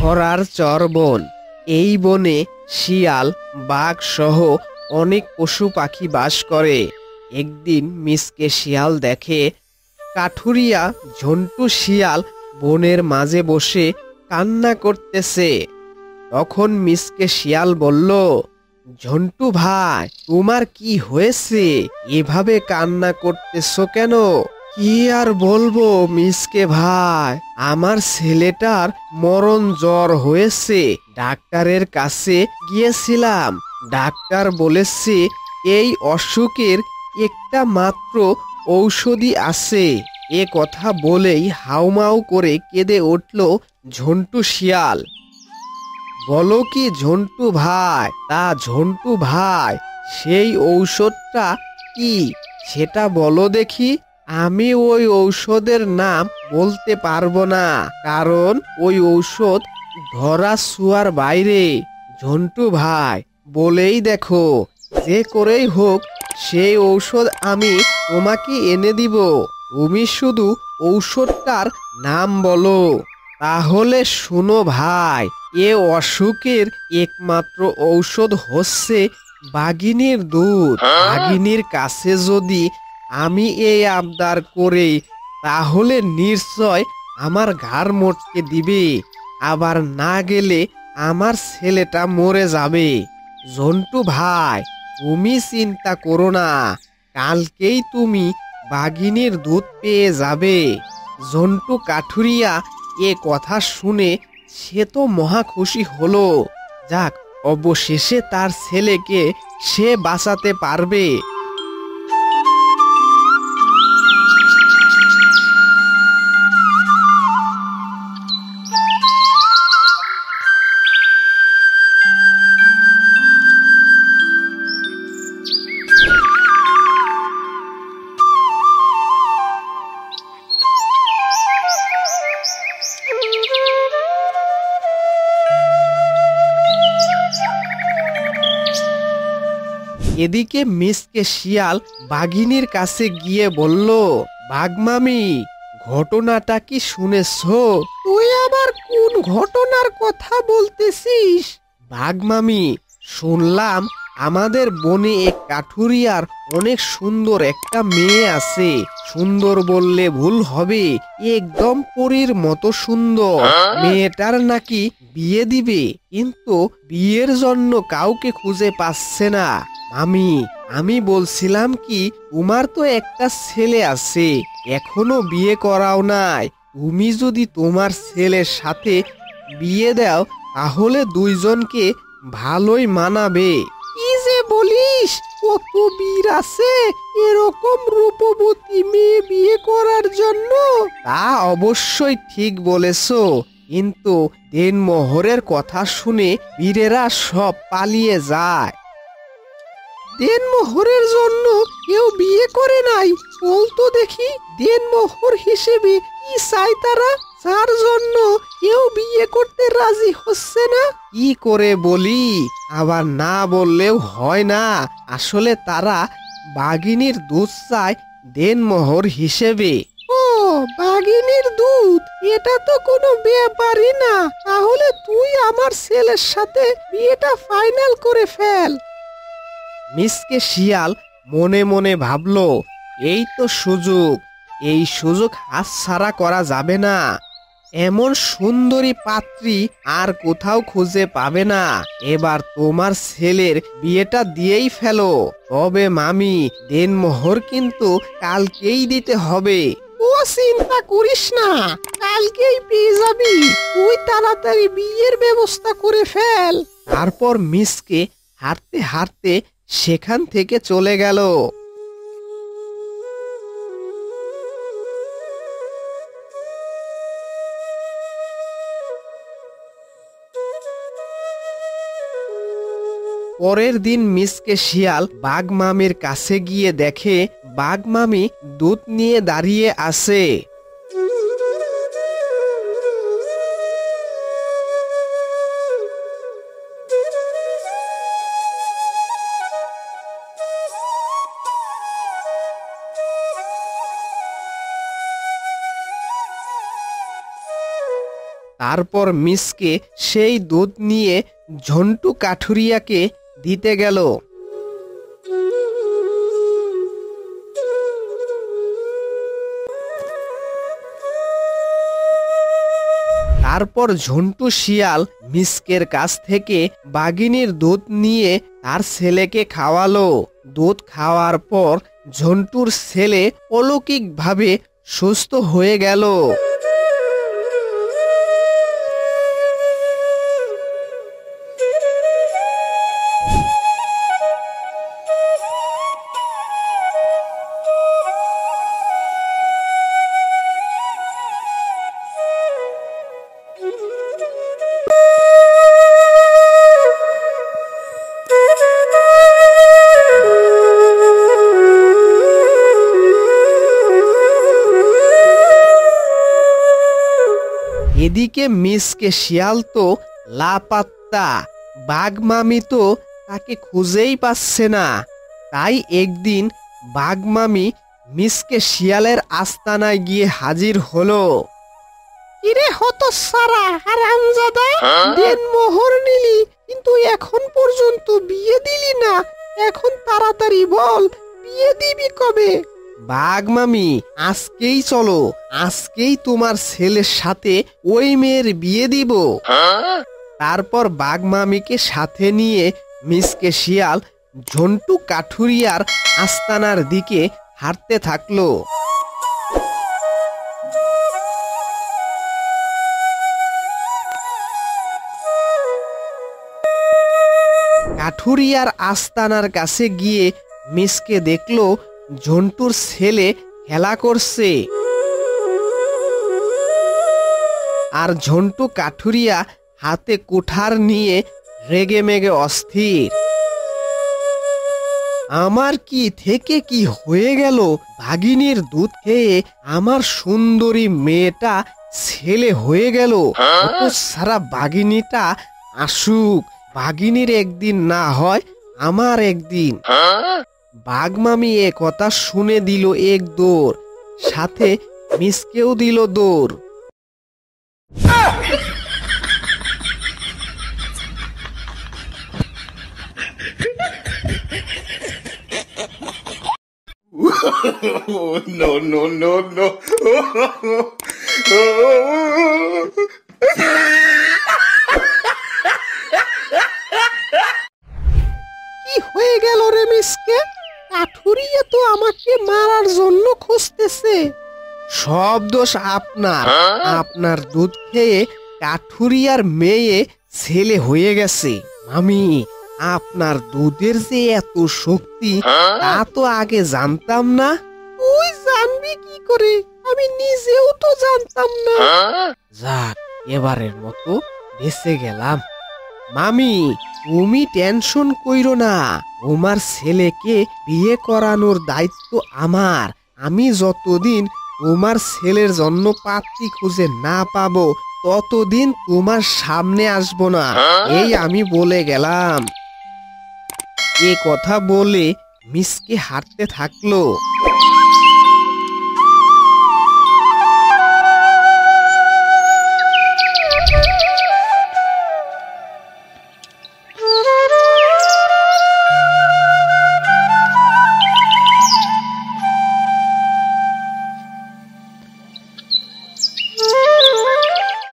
ঘোড়ার চর বন। এই বনে শিয়াল, বাঘ সহ অনেক পশু পাখি বাস করে। একদিন মিসকে শিয়াল দেখে কাঠুরিয়া ঝন্টু শিয়াল বনের মাঝে বসে কান্না করতেছে। তখন মিসকে শিয়াল বলল, ঝন্টু ভাই, তোমার কি হয়েছে? এভাবে কান্না করতেছো কেন? কি আর বলবো মিসকে ভাই, আমার ছেলেটার মরণ জ্বর হয়েছে। ডাক্তারের কাছে গিয়েছিলাম। ডাক্তার বলেছে এই অসুখের একটা মাত্র ঔষধি আছে। এ কথা বলেই হাউমাউ করে কেঁদে উঠল ঝন্টু শিয়াল। বলো কি ঝন্টু ভাই, তা ঝন্টু ভাই, সেই ঔষধটা কি সেটা বলো দেখি। আমি ওই ঔষধের নাম বলতে পারবো না, কারণ ওই ঔষধ ধরা ছোঁয়ার বাইরে। ঝন্টু ভাই, বলেই দেখো, যে করেই হোক সেই ঔষধ আমি তোমাকে এনে দিব। তুমি শুধু ঔষধটার নাম বলো। তাহলে শুনো ভাই, এ অসুখের একমাত্র ঔষধ হচ্ছে বাঘিনীর দুধ। বাঘিনীর কাছে যদি আমি এই আবদার করি, তাহলে নিশ্চয় আমার ঘাড় মটকে দিবে। আবার না গেলে আমার ছেলেটা মরে যাবে। ঝন্টু ভাই, তুমি চিন্তা করো না, কালকেই তুমি বাঘিনীর দুধ পেয়ে যাবে। ঝন্টু কাঠুরিয়া এ কথা শুনে সে তো মহা খুশি হলো। যাক, অবশেষে তার ছেলেকে সে বাঁচাতে পারবে। এদিকে মিসকে শিয়াল বাঘিনীর কাছে গিয়ে বলল, বাঘমামি, ঘটনাটা কি শুনেছো? তুই আবার কোন ঘটনার কথা বলতেছিস? বাঘমামি, শুনলাম আমাদের বনে এক কাঠুরিয়ার অনেক সুন্দর একটা মেয়ে আছে। সুন্দর বললে ভুল হবে, একদম পরীর মতো সুন্দর। মেয়েটার নাকি বিয়ে দিবে, কিন্তু বিয়ের জন্য কাউকে খুঁজে পাচ্ছে না। আমি বলছিলাম কি, তোমার তো একটা ছেলে আছে, এখনো বিয়ে করাও নাই। তুমি যদি তোমার ছেলের সাথে বিয়ে দাও, তাহলে দুইজনকে ভালোই মানাবে। কি যে বলিস, কত বীর আছে এরকম রূপবতী মেয়ে বিয়ে করার জন্য। তা অবশ্যই ঠিক বলেছো, কিন্তু দেনমোহরের কথা শুনে বীরেরা সব পালিয়ে যায়। দেনমোহরের জন্য কেউ বিয়ে করে নাই? বলতো দেখি, দেনমোহর হিসেবে কি চাই তারা, যার জন্য কেউ বিয়ে করতে রাজি হচ্ছে না? কি করে বলি, আবার না বললেও হয় না। আসলে তারা বাঘিনীর দুধ চায় দেনমোহর হিসেবে। ও, বাঘিনীর দুধ, এটা তো কোনো ব্যাপারই না। তাহলে তুই আমার ছেলের সাথে বিয়েটা ফাইনাল করে ফেল। মিসকে শিয়াল মনে মনে ভাবল, এই তো সুযোগ, এই সুযোগ হাতছাড়া করা যাবে না। এমন সুন্দরী পাত্রী আর কোথাও খুঁজে পাবে না। এবার তোমার ছেলের বিয়েটা দিয়েই ফেলো। তবে মামি, দেনমোহর কিন্তু কালকেই দিতে হবে। ও চিন্তা করিস না, কালকেই পেয়ে যাবি। তুই তাড়াতাড়ি বিয়ের ব্যবস্থা করে ফেল। তারপর মিসকে হাঁটতে হাঁটতে সেখান থেকে চলে গেল। পরের দিন মিসকে শিয়াল বাঘমামির কাছে গিয়ে দেখে বাঘমামি দুধ নিয়ে দাঁড়িয়ে আছে। তারপর মিসকে সেই দুধ নিয়ে ঝন্টু কাঠুরিয়াকে দিতে গেল। তারপর ঝন্টু শিয়াল মিসকের কাছ থেকে বাঘিনীর দুধ নিয়ে তার ছেলেকে খাওয়ালো। দুধ খাওয়ার পর ঝন্টুর ছেলে অলৌকিকভাবে সুস্থ হয়ে গেল। এদিকে মিসকে শিয়াল তো লাপাত্তা, বাঘ মামি তো তাকে খুঁজেই পাচ্ছে না। তাই একদিন বাঘ মামি মিসকে শিয়ালের আস্তানায় গিয়ে হাজির হলো। কিরে হতচ্ছাড়া হারামজাদা, দেনমোহর নিলি কিন্তু এখন পর্যন্ত বিয়ে দিলি না। এখন তাড়াতাড়ি বল, বিয়ে দিবি কবে? বাঘ মামি, আজকেই চলো, আজকেই তোমার ছেলের সাথে ওই মেয়ের বিয়ে দিব। তারপর বাঘ মামিকে সাথে নিয়ে মিসকে শিয়াল ঝন্টু কাঠুরিয়ার আস্তানার দিকে হাঁটতে থাকলো। কাঠুরিয়ার আস্তানার কাছে গিয়ে মিসকে দেখলো ঝন্টুর ছেলে খেলা করছে, আর ঝন্টু কাঠুরিয়া হাতে কুঠার নিয়ে রেগে মেগে অস্থির। আমার কি থেকে কি হয়ে গেল? ভাগিনীর দুধ খেয়ে আমার সুন্দরী মেয়েটা ছেলে হয়ে গেল। সারা ভাগিনীটা আসুক, ভাগিনীর একদিন না হয় আমার একদিন। বাঘ মামি এ কথা শুনে দিল এক দৌড়, সাথে মিসকেও দিল দৌড়। No, no, no, no. কি হয়ে গেল রে মিসকে? কাঠুরিয়া তো আমাকে মারার জন্য খুঁজতেছে। সব দোষ আপনার। আপনার দুধ খেয়ে কাঠুরিয়ার মেয়ে ছেলে হয়ে গেছে। মামি, আপনার দুধের যে এত শক্তি তা তো আগে জানতাম না। তুই জানবি কি করে? আমি নিজেও তো জানতাম না। যাক, এবারের মতো বেঁচে গেলাম। মামি, তুমি টেনশন কইরো না, তোমার ছেলেকে বিয়ে করানোর দায়িত্ব আমার। আমি যতদিন তোমার ছেলের জন্য পাত্রী খুঁজে না পাবো ততদিন তোমার সামনে আসবো না, এই আমি বলে গেলাম। এ কথা বলে মিসকে হাঁটতে থাকলো।